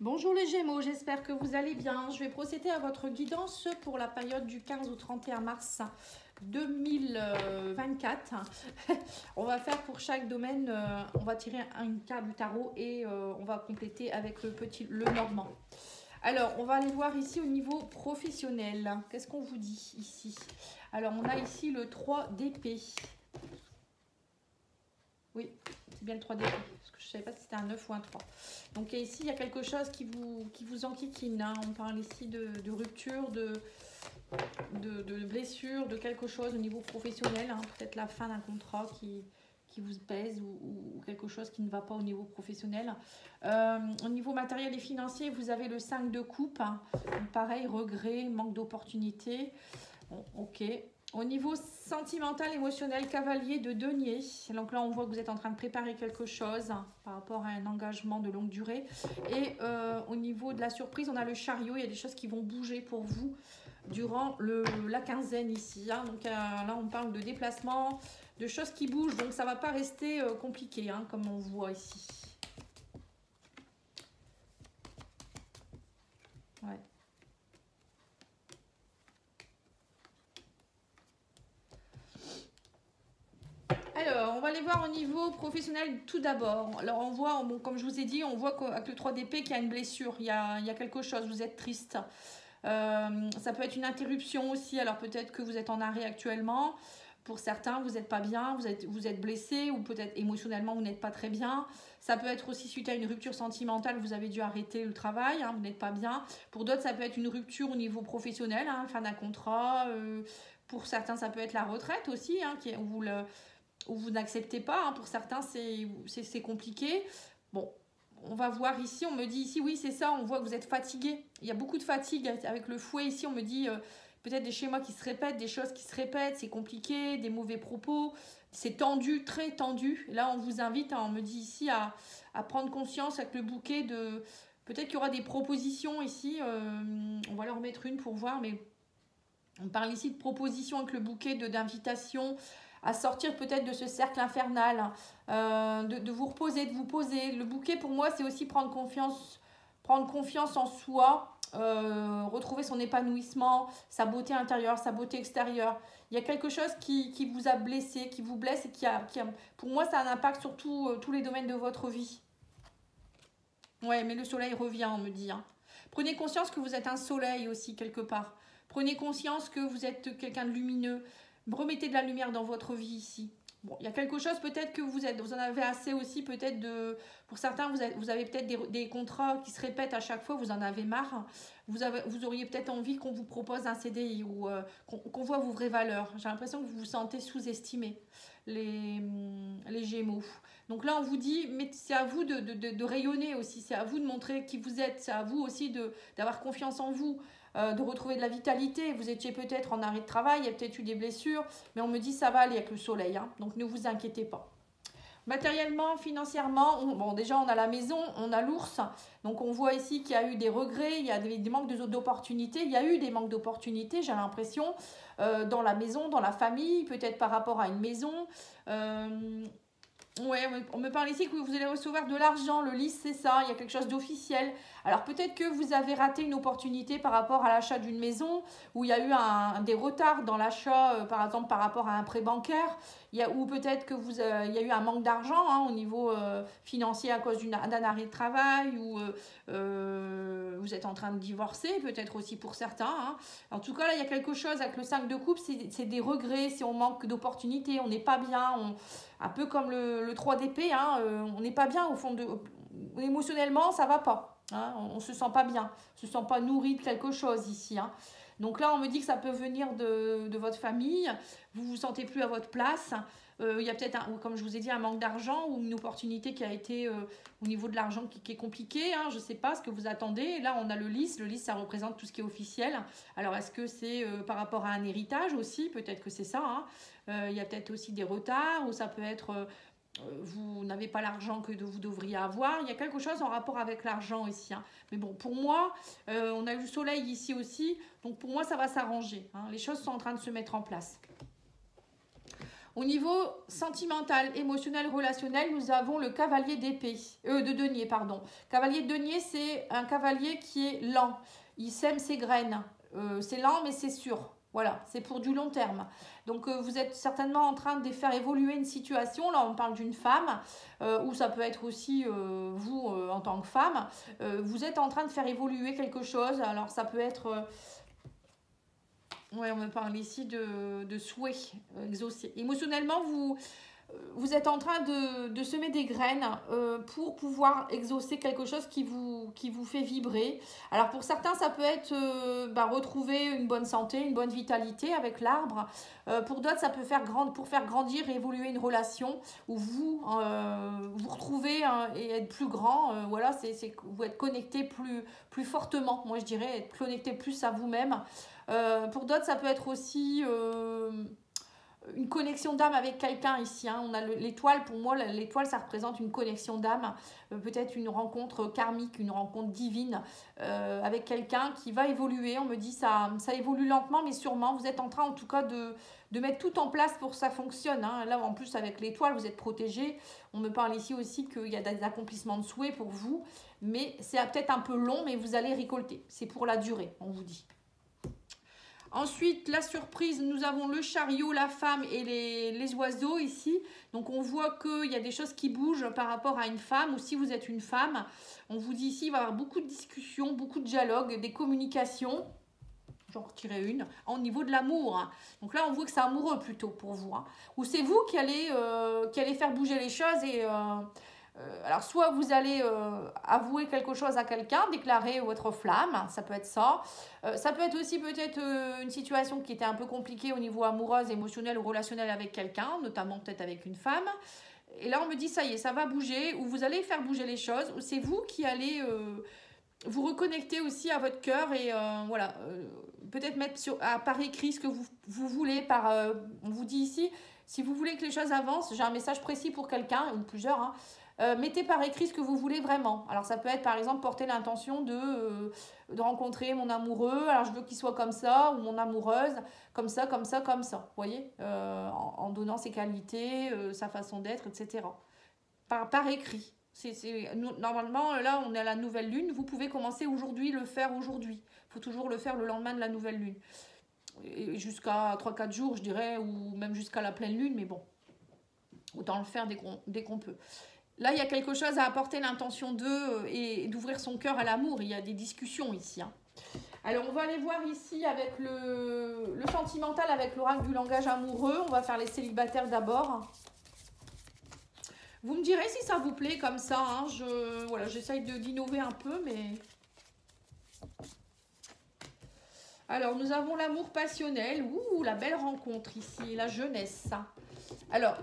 Bonjour les Gémeaux, j'espère que vous allez bien. Je vais procéder à votre guidance pour la période du 15 au 31 mars 2024. On va faire pour chaque domaine, on va tirer une carte du tarot et on va compléter avec le normand. Alors, on va aller voir ici au niveau professionnel. Qu'est-ce qu'on vous dit ici? Alors, on a ici le 3 d'épée. Oui, c'est bien le 3 d'épée, parce que je ne savais pas si c'était un 9 ou un 3. Donc ici, il y a quelque chose qui vous enquiquine. Hein. On parle ici de rupture, de blessure, de quelque chose au niveau professionnel. Hein. Peut-être la fin d'un contrat qui vous pèse ou quelque chose qui ne va pas au niveau professionnel. Au niveau matériel et financier, vous avez le 5 de coupe. Hein. Pareil, regret, manque d'opportunité. Bon, ok. Au niveau sentimental, émotionnel, cavalier de denier. Donc là, on voit que vous êtes en train de préparer quelque chose par rapport à un engagement de longue durée. Et au niveau de la surprise, on a le chariot. Il y a des choses qui vont bouger pour vous durant la quinzaine ici. Hein. Donc là, on parle de déplacement, de choses qui bougent. Donc ça ne va pas rester compliqué, hein, comme on voit ici. Ouais. Alors, on va aller voir au niveau professionnel tout d'abord. Alors, on voit, bon, comme je vous ai dit, on voit qu'avec le 3 d'épée qu'il y a une blessure, il y a quelque chose, vous êtes triste. Ça peut être une interruption aussi, alors peut-être que vous êtes en arrêt actuellement. Pour certains, vous n'êtes pas bien, vous êtes blessé ou peut-être émotionnellement, vous n'êtes pas très bien. Ça peut être aussi suite à une rupture sentimentale, vous avez dû arrêter le travail, hein, vous n'êtes pas bien. Pour d'autres, ça peut être une rupture au niveau professionnel, hein, fin d'un contrat. Pour certains, ça peut être la retraite aussi, hein, où vous n'acceptez pas. Hein. Pour certains, c'est compliqué. Bon, on va voir ici, on me dit ici, oui, c'est ça, on voit que vous êtes fatigué. Il y a beaucoup de fatigue avec le fouet ici, on me dit peut-être des schémas qui se répètent, des choses qui se répètent, c'est compliqué, des mauvais propos, c'est tendu, très tendu. Et là, on vous invite, hein, on me dit ici, à prendre conscience avec le bouquet de... Peut-être qu'il y aura des propositions ici, on va leur mettre une pour voir, mais on parle ici de propositions avec le bouquet d'invitations à sortir peut-être de ce cercle infernal, de vous reposer, de vous poser. Le bouquet, pour moi, c'est aussi prendre confiance en soi, retrouver son épanouissement, sa beauté intérieure, sa beauté extérieure. Il y a quelque chose qui vous a blessé, qui vous blesse et pour moi, ça a un impact sur tous les domaines de votre vie. Ouais, mais le soleil revient, on me dit. Hein. Prenez conscience que vous êtes un soleil aussi, quelque part. Prenez conscience que vous êtes quelqu'un de lumineux. Remettez de la lumière dans votre vie ici. Bon, il y a quelque chose peut-être que vous en avez assez aussi peut-être de... Pour certains, vous avez peut-être des contrats qui se répètent à chaque fois, vous en avez marre. Vous auriez peut-être envie qu'on vous propose un CDI ou qu'on voit vos vraies valeurs. J'ai l'impression que vous vous sentez sous-estimé, les Gémeaux. Donc là, on vous dit, mais c'est à vous de rayonner aussi, c'est à vous de montrer qui vous êtes, c'est à vous aussi d'avoir confiance en vous. De retrouver de la vitalité. Vous étiez peut-être en arrêt de travail, il y a peut-être eu des blessures, mais on me dit ça va aller avec le soleil, hein, donc ne vous inquiétez pas. Matériellement, financièrement, bon, déjà on a la maison, on a l'ours, donc on voit ici qu'il y a eu des regrets, il y a des manques d'opportunités, il y a eu des manques d'opportunités, j'ai l'impression, dans la maison, dans la famille, peut-être par rapport à une maison. Ouais, on me parle ici que vous allez recevoir de l'argent, le lys c'est ça, il y a quelque chose d'officiel. Alors peut-être que vous avez raté une opportunité par rapport à l'achat d'une maison, où il y a eu des retards dans l'achat, par exemple par rapport à un prêt bancaire, ou peut-être que il y a eu un manque d'argent hein, au niveau financier à cause d'un arrêt de travail, ou vous êtes en train de divorcer, peut-être aussi pour certains. Hein. En tout cas là il y a quelque chose avec le 5 de coupe, c'est des regrets, si on manque d'opportunités, on n'est pas bien, un peu comme le 3 d'épée, hein, on n'est pas bien au fond émotionnellement, ça va pas. Hein, on ne se sent pas bien, on ne se sent pas nourri de quelque chose ici. Hein. Donc là, on me dit que ça peut venir de votre famille, vous ne vous sentez plus à votre place. Il y a peut-être, comme je vous ai dit, un manque d'argent ou une opportunité qui a été au niveau de l'argent qui est compliqué. Hein, je ne sais pas ce que vous attendez. Là, on a le lys. Le lys, ça représente tout ce qui est officiel. Alors, est-ce que c'est par rapport à un héritage aussi? Peut-être que c'est ça. Hein. Il y a peut-être aussi des retards ou ça peut être... vous n'avez pas l'argent que vous devriez avoir. Il y a quelque chose en rapport avec l'argent ici. Hein. Mais bon, pour moi, on a eu le soleil ici aussi. Donc pour moi, ça va s'arranger. Hein. Les choses sont en train de se mettre en place. Au niveau sentimental, émotionnel, relationnel, nous avons le cavalier d'épée, de denier, pardon. Cavalier de denier, c'est un cavalier qui est lent. Il sème ses graines. C'est lent, mais c'est sûr. Voilà, c'est pour du long terme. Donc, vous êtes certainement en train de faire évoluer une situation. Là, on parle d'une femme, ou ça peut être aussi vous en tant que femme. Vous êtes en train de faire évoluer quelque chose. Alors, ça peut être... ouais, on me parle ici de souhaits exaucés. Émotionnellement, vous êtes en train de semer des graines pour pouvoir exaucer quelque chose qui vous fait vibrer. Alors pour certains, ça peut être retrouver une bonne santé, une bonne vitalité avec l'arbre. Pour d'autres, ça peut faire grandir et évoluer une relation où vous retrouvez et être plus grand. Voilà, c'est vous êtes connecté plus fortement. Moi, je dirais être connecté plus à vous-même. Pour d'autres, ça peut être aussi... une connexion d'âme avec quelqu'un ici. On a l'étoile, pour moi, l'étoile, ça représente une connexion d'âme, peut-être une rencontre karmique, une rencontre divine avec quelqu'un qui va évoluer. On me dit ça évolue lentement, mais sûrement. Vous êtes en train, en tout cas, de mettre tout en place pour que ça fonctionne. Là, en plus, avec l'étoile, vous êtes protégé. On me parle ici aussi qu'il y a des accomplissements de souhaits pour vous, mais c'est peut-être un peu long, mais vous allez récolter. C'est pour la durée, on vous dit. Ensuite, la surprise, nous avons le chariot, la femme et les oiseaux ici. Donc, on voit qu'il y a des choses qui bougent par rapport à une femme. Ou si vous êtes une femme, on vous dit ici, il va y avoir beaucoup de discussions, beaucoup de dialogues, des communications. J'en retirerai une. Au niveau de l'amour. Donc là, on voit que c'est amoureux plutôt pour vous. Ou c'est vous qui allez faire bouger les choses et... alors, soit vous allez avouer quelque chose à quelqu'un, déclarer votre flamme, ça peut être ça. Ça peut être aussi peut-être une situation qui était un peu compliquée au niveau amoureux, émotionnel ou relationnel avec quelqu'un, notamment peut-être avec une femme. Et là, on me dit, ça y est, ça va bouger, ou vous allez faire bouger les choses, ou c'est vous qui allez vous reconnecter aussi à votre cœur et voilà, peut-être mettre par écrit ce que vous voulez. On vous dit ici, si vous voulez que les choses avancent, j'ai un message précis pour quelqu'un, ou plusieurs, mettez par écrit ce que vous voulez vraiment. Alors ça peut être par exemple porter l'intention de rencontrer mon amoureux, alors je veux qu'il soit comme ça, ou mon amoureuse, comme ça, comme ça, comme ça. Vous voyez, en donnant ses qualités, sa façon d'être, etc. Par écrit. Normalement, là, on est à la nouvelle lune. Vous pouvez commencer aujourd'hui, le faire aujourd'hui. Il faut toujours le faire le lendemain de la nouvelle lune. Et jusqu'à 3-4 jours, je dirais, ou même jusqu'à la pleine lune, mais bon, autant le faire dès qu'on peut. Là, il y a quelque chose à apporter l'intention et d'ouvrir son cœur à l'amour. Il y a des discussions ici. Alors, on va aller voir ici avec le sentimental, avec l'oracle du langage amoureux. On va faire les célibataires d'abord. Vous me direz si ça vous plaît comme ça. Voilà, j'essaye d'innover un peu, mais... Alors, nous avons l'amour passionnel. Ouh, la belle rencontre ici, la jeunesse. Alors...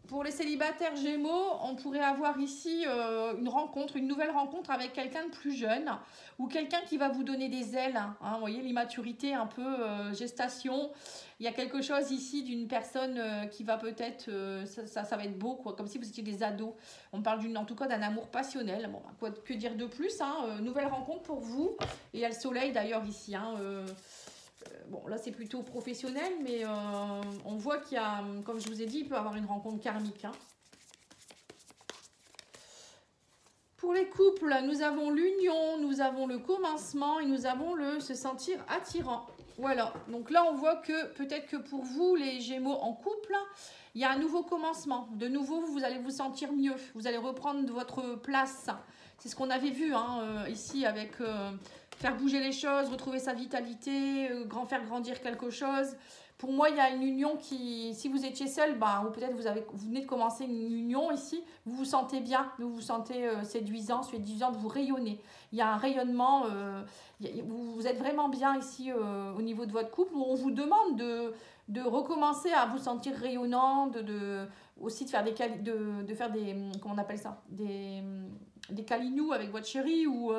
Pour les célibataires Gémeaux, on pourrait avoir ici une nouvelle rencontre avec quelqu'un de plus jeune ou quelqu'un qui va vous donner des ailes. Vous voyez, l'immaturité, un peu gestation. Il y a quelque chose ici d'une personne qui va peut-être... ça va être beau, quoi, comme si vous étiez des ados. On parle en tout cas d'un amour passionnel. Bon, que dire de plus, nouvelle rencontre pour vous. Et il y a le soleil d'ailleurs ici. Bon, là, c'est plutôt professionnel, mais on voit qu'il y a, comme je vous ai dit, il peut y avoir une rencontre karmique. Pour les couples, nous avons l'union, nous avons le commencement et nous avons le se sentir attirant. Voilà, donc là, on voit que peut-être que pour vous, les Gémeaux en couple, il y a un nouveau commencement. De nouveau, vous allez vous sentir mieux. Vous allez reprendre votre place. C'est ce qu'on avait vu ici avec... faire bouger les choses, retrouver sa vitalité, faire grandir quelque chose. Pour moi, il y a une union qui, si vous étiez seul, ou peut-être vous venez de commencer une union ici, vous vous sentez bien, vous vous sentez séduisant, vous rayonnez. Il y a un rayonnement, vous êtes vraiment bien ici au niveau de votre couple, où on vous demande de recommencer à vous sentir rayonnant, aussi de faire comment on appelle ça, des câlinous avec votre chéri, ou...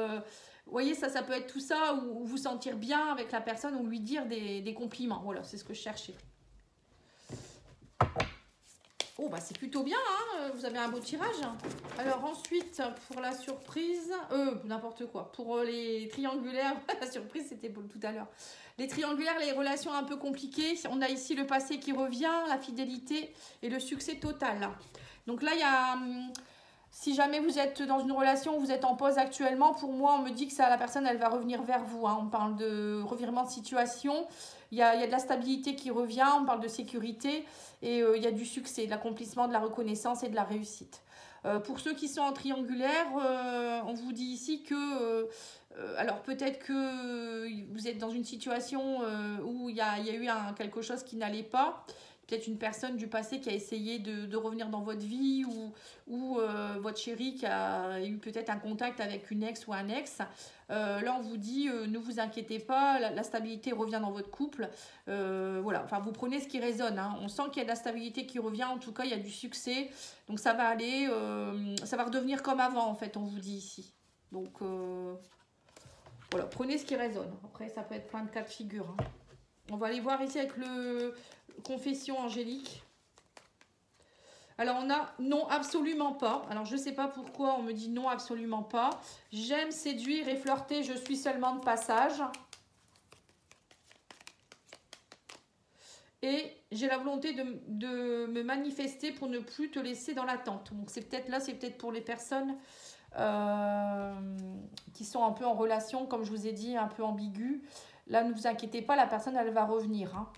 vous voyez, ça peut être tout ça, ou vous sentir bien avec la personne, ou lui dire des compliments. Voilà, c'est ce que je cherchais. Oh, bah c'est plutôt bien, hein, vous avez un beau tirage. Alors ensuite, pour la surprise, n'importe quoi. Pour les triangulaires, la surprise c'était pour tout à l'heure. Les triangulaires, les relations un peu compliquées. On a ici le passé qui revient, la fidélité et le succès total. Donc là, il y a... Si jamais vous êtes dans une relation, vous êtes en pause actuellement, pour moi, on me dit que ça, la personne, elle va revenir vers vous. Hein. On parle de revirement de situation. Il y a de la stabilité qui revient, on parle de sécurité et il y a du succès, de l'accomplissement, de la reconnaissance et de la réussite. Pour ceux qui sont en triangulaire, on vous dit ici que... alors peut-être que vous êtes dans une situation où il y a eu quelque chose qui n'allait pas. Peut-être une personne du passé qui a essayé de revenir dans votre vie ou votre chéri qui a eu peut-être un contact avec une ex ou un ex. Là, on vous dit, ne vous inquiétez pas, la stabilité revient dans votre couple. Voilà, enfin, vous prenez ce qui résonne. Hein. On sent qu'il y a de la stabilité qui revient. En tout cas, il y a du succès. Donc, ça va aller, ça va redevenir comme avant, en fait, on vous dit ici. Donc, voilà, prenez ce qui résonne. Après, ça peut être plein de cas de figure. Hein. On va aller voir ici avec le confession angélique. Alors, on a non, absolument pas. Alors, je ne sais pas pourquoi on me dit non, absolument pas. J'aime séduire et flirter, je suis seulement de passage. Et j'ai la volonté de me manifester pour ne plus te laisser dans l'attente. Donc, c'est peut-être là, c'est peut-être pour les personnes qui sont un peu en relation, comme je vous ai dit, un peu ambiguë. Là, ne vous inquiétez pas, la personne, elle va revenir. Hein.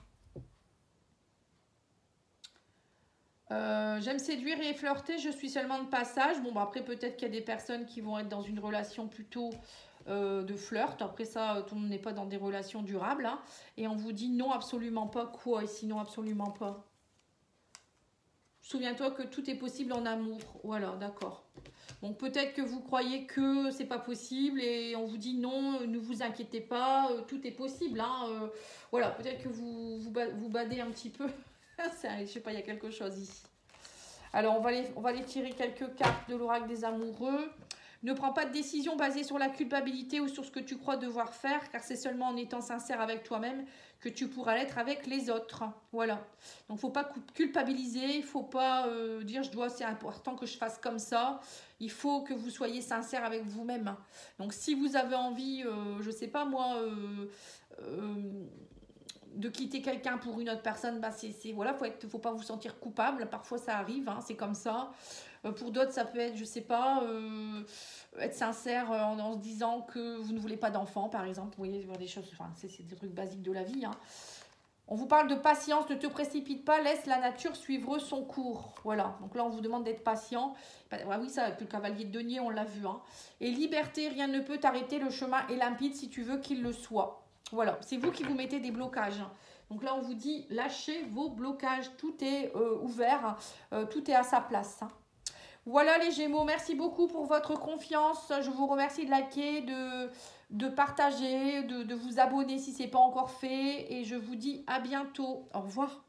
J'aime séduire et flirter, je suis seulement de passage. Bon, bah après, peut-être qu'il y a des personnes qui vont être dans une relation plutôt de flirt. Après ça, tout le monde n'est pas dans des relations durables. Hein. Et on vous dit non, absolument pas. Quoi ici, non, absolument pas. Souviens-toi que tout est possible en amour. Voilà, d'accord. Donc peut-être que vous croyez que c'est pas possible et on vous dit non, ne vous inquiétez pas, tout est possible. Hein, voilà, peut-être que vous badez un petit peu. Je sais pas, il y a quelque chose ici. Alors, on va aller tirer quelques cartes de l'oracle des amoureux. Ne prends pas de décision basée sur la culpabilité ou sur ce que tu crois devoir faire, car c'est seulement en étant sincère avec toi-même que tu pourras l'être avec les autres. Voilà. Donc, il ne faut pas culpabiliser, il ne faut pas dire c'est important que je fasse comme ça. Il faut que vous soyez sincère avec vous-même. Donc, si vous avez envie, je ne sais pas moi... de quitter quelqu'un pour une autre personne, bah voilà, faut pas vous sentir coupable. Parfois ça arrive, hein, c'est comme ça. Pour d'autres, ça peut être, je sais pas, être sincère en se disant que vous ne voulez pas d'enfant, par exemple. Vous voyez, des choses, enfin, c'est des trucs basiques de la vie. Hein. On vous parle de patience, ne te précipite pas, laisse la nature suivre son cours. Voilà, donc là on vous demande d'être patient. Bah, oui, ça, avec le cavalier de denier, on l'a vu. Hein. Et liberté, rien ne peut t'arrêter, le chemin est limpide si tu veux qu'il le soit. Voilà, c'est vous qui vous mettez des blocages. Donc là, on vous dit, lâchez vos blocages. Tout est ouvert, tout est à sa place. Voilà les Gémeaux, merci beaucoup pour votre confiance. Je vous remercie de liker, de partager, de vous abonner si ce n'est pas encore fait. Et je vous dis à bientôt. Au revoir.